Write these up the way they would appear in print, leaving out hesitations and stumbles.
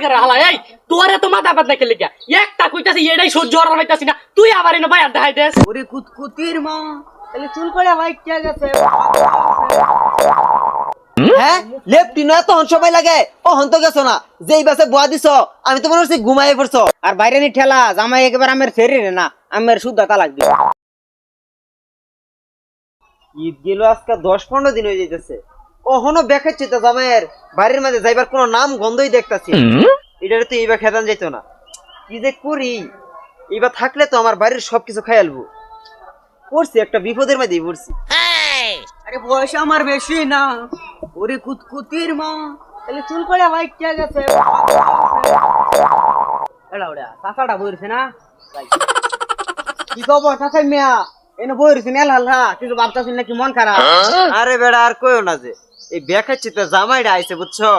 করে হালা এই তোর এত মাথা বাদ না খেলে গিয়া একটা কইতাছি এটাই সহ্য হওয়ার হইতাছি না তুই আবার এনে ভাই আর দেখাই দেস ওরে কুতকুতির মা তাহলে চুল করে ভাই কে গেছে হ্যাঁ লেফটিনো এত সময় লাগে ও হন্ত গেছো না যেই বাসে বুয়া দিছো আমি তো মনে হচ্ছে ঘুমাই পড়ছো আর বাইরে নি ঠেলা জামাই একেবারে আমের শরীরে না আমের শুদ্ধ তালাক দিল ঈদ গেল আজকে 10-15 দিন হয়ে যাইতেছে ওহনো দেখাচ্ছে তো জামাইয়ের বাড়ির মাঝে যাইবার কোনো নাম গন্ধই দেখতাছি এটারে তো এইবার খেতান যেত না কি যে করি এইবার থাকলে তো আমার বাড়ির সবকিছু খাই আলবো পড়ছি একটা বিপদের মধ্যেই পড়ছি আরে বয়স আমার বেশি না ওরে কুতকুতির মা তাহলে চুল করে ভাই কে গেছে এড়া ওড়া চাচাটা বইরছে না কি খবর চাচা মিয়া এনে বইরছে না লাল্লা কিছু ভাবতাছিস নাকি মন খারাপ আরে বেড়া আর কইও না যে এই দেখাচ্ছি তো জামাইটা আইছে বুঝছো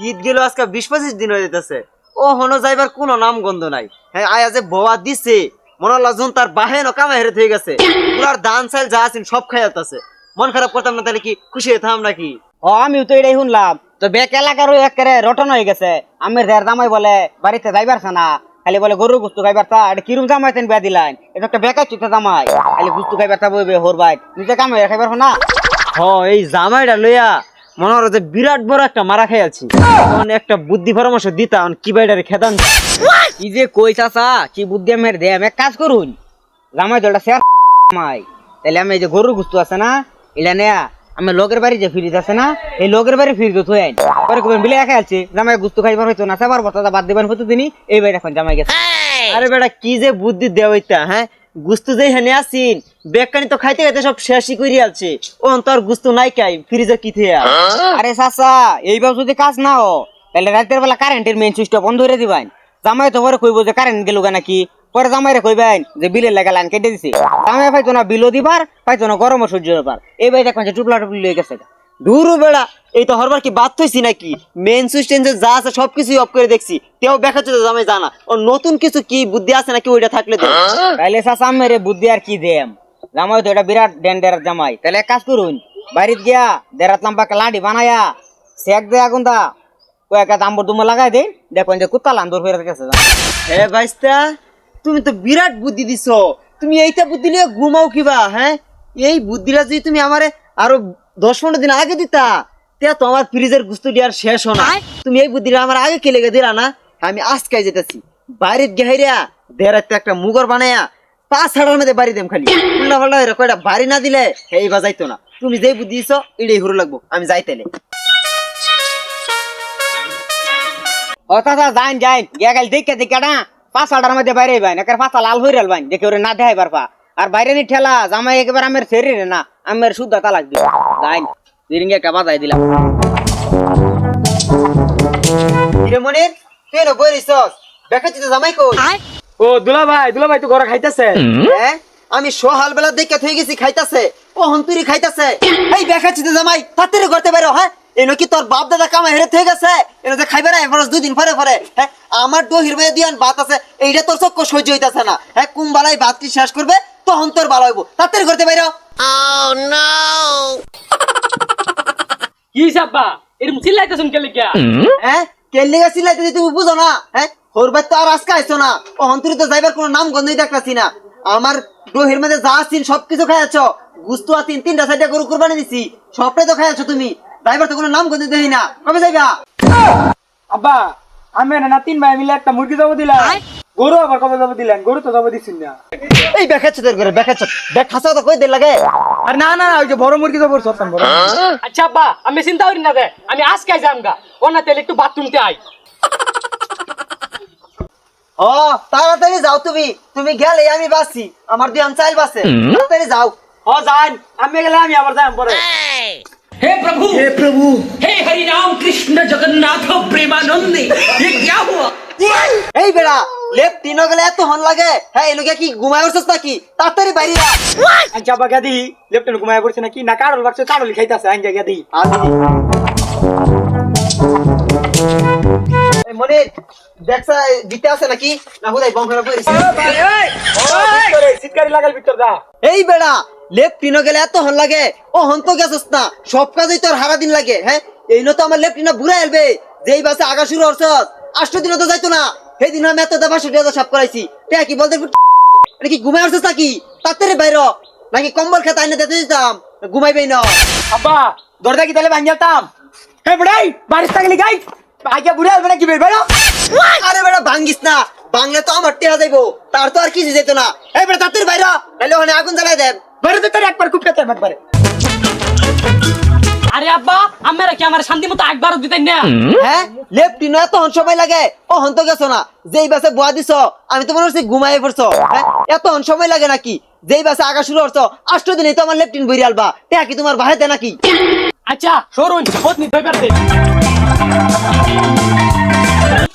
ঈদ গেল আজকে 20-25 দিন হয়ে যেতেছে ও হনো যাইবার কোনো নাম গন্ধ নাই হ্যাঁ আয়া যে বোয়া দিছে মনে লাগুন তার বাহেন কামা হেরে হয়ে গেছে পুরার ধান চাল যা আছেন সব খাই আলতাছে মন খারাপ করতাম না তাহলে কি খুশি হইতাম নাকি ও আমিও তো এটাই শুনলাম তো বেক এলাকারও একেবারে রটন হয়ে গেছে আমের দের জামাই বলে বাড়িতে যাইবারছে না খালি বলে গরুর গুস্তু খাইবার তা এটা কিরম জামাই তেন বেয়া দিলাম এটা একটা বেকার চিন্তা জামাই খালি গুস্তু খাইবার তা বইবে হোর বাইক নিজে কামে খাইবার না হ এই জামাইটা লইয়া মনে হলো যে বিরাট বড় একটা মারা খাই আছি একটা বুদ্ধি পরামর্শ দিতাম কি বাইটারে খেদান কি যে কই চাচা কি বুদ্ধি আমের দে আমি এক কাজ করুন জামাই তো একটা শেয়ার জামাই তাহলে আমি এই যে গরুর গুস্তু আছে না এটা নেয়া আমি লোকের বাড়ি যে ফ্রিজ আছে না এই লোকের বাড়ি ফ্রিজ থই আইন পরে কবেন বিলে একা আছে জামাই গুস্তু খাইবার হইতো না সেবার বর্তা বাদ দিবেন হতো দিনই এই বাড়ি এখন জামাই গেছে আরে বেটা কি যে বুদ্ধি দেওয়া হইতা হ্যাঁ গুস্তু যেই হেনে আসিন বেকানি তো খাইতে খাইতে সব শেষই করি আলছে ও তোর গুস্তু নাই কাই ফ্রিজে কি থিয়া আরে চাচা এইবার যদি কাজ না ও তাহলে রাতের বেলা কারেন্টের মেইন সুইচটা বন্ধ করে দিবেন জামাই তো পরে কইবো যে কারেন্ট গেল নাকি পরে জামাইরে কইবেন যে বিলের লাগা লাইন কেটে দিছে জামাই পাইতো না বিলও দিবার পাইতো না গরমও সহ্য হবার এই ভাই দেখবেন যে টুপলা টুপলি লয়ে গেছে দূর বেড়া এই তো হরবার কি বাদ হইছি নাকি মেইন সুইচ টেন যা আছে সবকিছু অফ করে দেখছি তেও দেখাচ্ছে তো জামাই জানা ও নতুন কিছু কি বুদ্ধি আছে নাকি ওইটা থাকলে তো তাইলে চাচা মেরে বুদ্ধি আর কি দেম জামাই তো এটা বিরাট ডেন্ডার জামাই তাহলে এক কাজ করুন বাড়িতে গিয়া দেড়াত লম্বা লাডি বানায়া সেক দে আগুন দা কয়েকটা দাম্বর দুমা লাগাই দেন দেখবেন যে কুত্তা লান্দর হয়ে গেছে হে ভাইস্তা তুমি তো বিরাট বুদ্ধি দিছো তুমি এইটা বুদ্ধি নিয়ে ঘুমাও কিবা হ্যাঁ এই বুদ্ধিটা যদি তুমি আমারে আরো 10-15 দিন আগে দিতা তে তো আমার ফ্রিজের গুস্তু আর শেষ হনা তুমি এই বুদ্ধিটা আমার আগে কে লেগে দিলা না আমি আজকে যেতেছি বাইরে গেহাইরা দেরাতে একটা মুগর বানায়া 5 হাড়ার মধ্যে বাড়ি দেম খালি উল্টা পাল্টা হইরা কয়টা বাড়ি না দিলে এই বাজাইতো না তুমি যেই বুদ্ধি দিছো এটাই হুরু লাগবো আমি যাইতেলে ও দাদা যাইন যাইন গিয়া গেল দেখে না 5 হাড়ার মধ্যে বাইরে বাইন একের পাতা লাল হই রাল বাইন দেখে ওরে না দেখাই পারবা আর বাইরে নি ঠেলা জামাই একেবারে আমের শরীরে না আমের শুদ্ধ তালাক দিল যাইন দিরিঙ্গে একটা বাজাই দিলাম রে মনির তুই না বইরিছস দেখাচ্ছিস তো জামাই কই ও দুলা ভাই তো ঘরে খাইতেছে হ্যাঁ আমি সকাল বেলা দেখে থই গেছি খাইতাছে ও হন্তুরি খাইতাছে এই দেখাচ্ছিস তো জামাই তাড়াতাড়ি করতে পারো হ্যাঁ এনো কি তোর বাপ দাদা কামা হেরে থেকে গেছে এনো যে খাইবে না এবার 2 দিন পরে পরে হ্যাঁ আমার দহির মধ্যে দিয়ান ভাত আছে এইটা তোর চক্ক সহ্য হইতাছে না হ্যাঁ কোন বালাই ভাত কি শেষ করবে তখন তোর ভালো হইব তাড়াতাড়ি করতে পারো কি সাব্বা এরকম চিল্লাইতেছুন কে লিগা হ্যাঁ কেলে চিল্লাইতে তুমি বুঝো না হ্যাঁ হরবার তো আর আজকে আইছো না ও হন্তুরি তো যাইবার কোনো নাম গন্ধই দেখতাছি না আমার দহির মধ্যে যা আছিন সবকিছু খাইয়াছ গুস্তু আছিন 3টা 4টা গরু কুরবানি দিছি সবটাই তো খাইয়াছ তুমি ড্রাইভার তো কোনো নাম গন্ধ দেই না কবে যাইবা আব্বা আমি না 3 ভাই মিলে একটা মুরগি জব দিলাম গরু আবার কবে জব দিলেন গরু তো জব দিছিন না এই বেখাচ্ছ তোর করে বেখাচ্ছ দেখাছ তো কই দে লাগে আর না ওই যে বড় মুরগি জব করছতাম বড় আচ্ছা আব্বা আমি চিন্তা করি না দে আমি আজকে যামগা ওনা তেলে একটু বাথরুমতে আই ও তাড়াতাড়ি যাও তুমি গেলে আমি বাসি আমার দুই চাইল বাসে তাড়াতাড়ি যাও ও যান আমি গেলে আমি আবার যাম পরে हे प्रभु हे हरि राम कृष्ण जगन्नाथ प्रेमानंद ये क्या हुआ এই বেড়া লেফট তিন গেলে এত হন লাগে হ্যাঁ এনুকে কি ঘুমায় উঠছস নাকি তাড়াতাড়ি বাইরে আ আচ্ছা বাগা দি লেফটেন ঘুমায় পড়ছে নাকি না কারল বাক্স কারল খাইতাছে আইন জায়গা দি এই মনে দেখছা দিতে আছে নাকি না হুদাই বম করে পড়িস ওই সিটকারি লাগাল ভিতর যা এই বেড়া লেফট তিন গেলে এত হন লাগে ও হন তো গেছস না সব কাজই তোর হারা দিন লাগে হ্যাঁ এই ন তো আমার লেফট তিন বুড়া এলবে যেই বাসে আগা শুরু হছস 8 দিনও তো যাইতো না সেই দিন আমি এত দাবা শুটিয়া সব করাইছি তে কি বলতে এটা কি ঘুমাই আসছিস নাকি তাড়াতাড়ি বাইর হ। নাকি কম্বল খেতে আইনে দিতে দিতাম ঘুমাইবেই না আব্বা দরজা কি তাহলে ভাঙিয়াতাম হে বুড়াই বাড়ির থাকলে গাই আগে বুড়া আসবে কি বের বেরো আরে বেটা ভাঙ্গিস না বাংলা তো আমার টেহা যাইবো তার তো আর কিছু যেত না এই বেটা তাড়াতাড়ি বাইর হ, নাইলে ওখানে আগুন জ্বালাই দেব। বাইরে তো তোর একবার খুব পেতে একবারে আরে আব্বা আমরা কি আমার শান্তি মতো একবারও দিতেন না হ্যাঁ লেফটিনো এত সময় লাগে ও হন তো গেছো না যেই বাসে বুয়া দিছ আমি তো মনে হচ্ছে ঘুমাই পড়ছো হ্যাঁ এত সময় লাগে নাকি যেই বাসে আগা শুরু করছো 8 দিনই তো আমার লেফটিন বইরে আলবা তে কি তোমার বাহাতে নাকি আচ্ছা সরুন পত্নী পেপার দে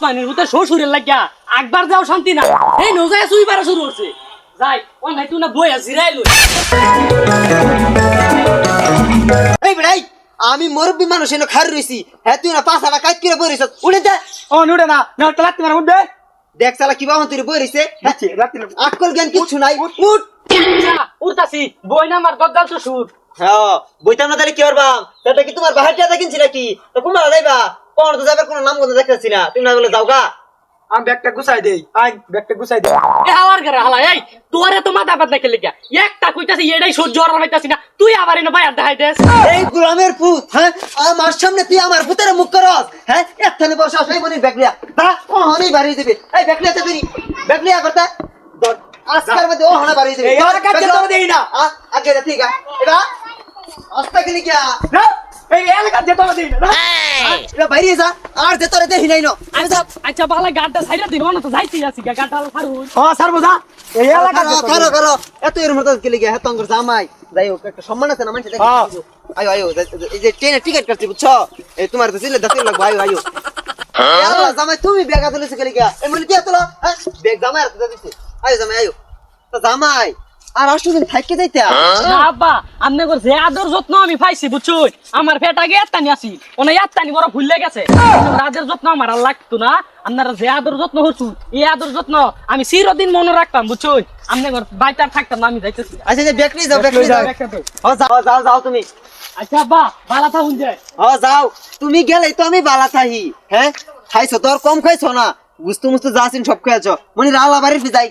পানির মতো শ্বশুরের লাগিয়া একবার যাও শান্তি না এই নজায় সুইবার শুরু হচ্ছে যাই ও নাই তুই না বই জিরাই লই এই বেড়াই আমি মুরব্বি মানুষ এনে খাড়ি রইছি হ্যাঁ তুই না পাছাটা কাট করে বই রইছ উঠে যা ও নুড়ে না না তো লাগতে মারা উঠবে দেখ শালা কি বাহন তুই বই রইছে আকল জ্ঞান কিচ্ছু নাই উঠ আচ্ছা উঠতাছি বই না আমার গদ্দাল শ্বশুর হ্যাঁ বইতাম না তাহলে কি করবাম সেটা কি তোমার বাহারটা কিনছি নাকি তো কুমারা যাইবা কোন তো যাবার কোনো নাম গন্ধ দেখতেছি না তুমি না বলে যাও গা আমি ব্যাগটা গুছাই দেই আই ব্যাগটা গুছাই দেই এ হাওয়ার করে হালা এই তোরে তো মাথা বাদ নাকি লাগিয়া একটা কইতাছি এটাই সহ্য আর হইতাছি না তুই আবার এনে বাইরে দেখাই দেস এই গোলামের পুত হ্যাঁ আমার সামনে তুই আমার পুতের মুখ করস হ্যাঁ একখানে বসে আসই বলি ব্যাগলিয়া দাঁড়া ও হনেই বাড়ি দিবে এই ব্যাগলিয়া তো তুই ব্যাগলিয়া করতে আজকের মধ্যে ও হনে বাড়ি দিবে এই আর কাছে তো দেই না আগে যা ঠিক আছে এবা আস্তা গলি কি না এই এলাকা যেতে হবে না এবা বাইরে যা আর যে তোরে দেই নাই না আচ্ছা আচ্ছা বালা গাড়টা সাইডে দিব না তো যাইছি আছি গাড়টা ছাড়ু ও ছাড়বো যা এই এলাকা করো করো এত এর মতো গলি কি হ্যাঁ তঙ্গর জামাই যাই হোক একটা সম্মান আছে না মানুষ দেখে আয়ো আয়ো এই যে ট্রেনের টিকিট কাটছি বুঝছো এই তোমার তো দিলে 10 লাখ আয়ো আয়ো আল্লাহ জামাই তুমি ব্যাগ আদলেছে গলি কি এমন কি আতলো হ্যাঁ ব্যাগ জামাই আর দিতে আয়ো জামাই আয়ো তো জামাই আর 8 দিন থাকতে যাইতা না আব্বা আমনে কর যে আদর যত্ন আমি পাইছি বুঝছো আমার পেট আগে এত্তানি আছি ওনা এত্তানি বড় ভুলে গেছে রাজের যত্ন আমার আর লাগতো না আপনারা যে আদর যত্ন হচ্ছু এই আদর যত্ন আমি চিরদিন মনে রাখতাম বুঝছো আমনে ঘর বাইতার থাকতাম না আমি যাইতেছি আচ্ছা যে ব্যাগ নিয়ে যাও ব্যাগ নিয়ে যাও ও যাও যাও যাও তুমি আচ্ছা আব্বা বালা থাকুন যায় ও যাও তুমি গেলেই তো আমি বালা থাহি হ্যাঁ খাইছো তো আর কম খাইছো না বুঝতে মুঝতে যাচ্ছেন সব খাইছো মনি রালা বাড়ি যাই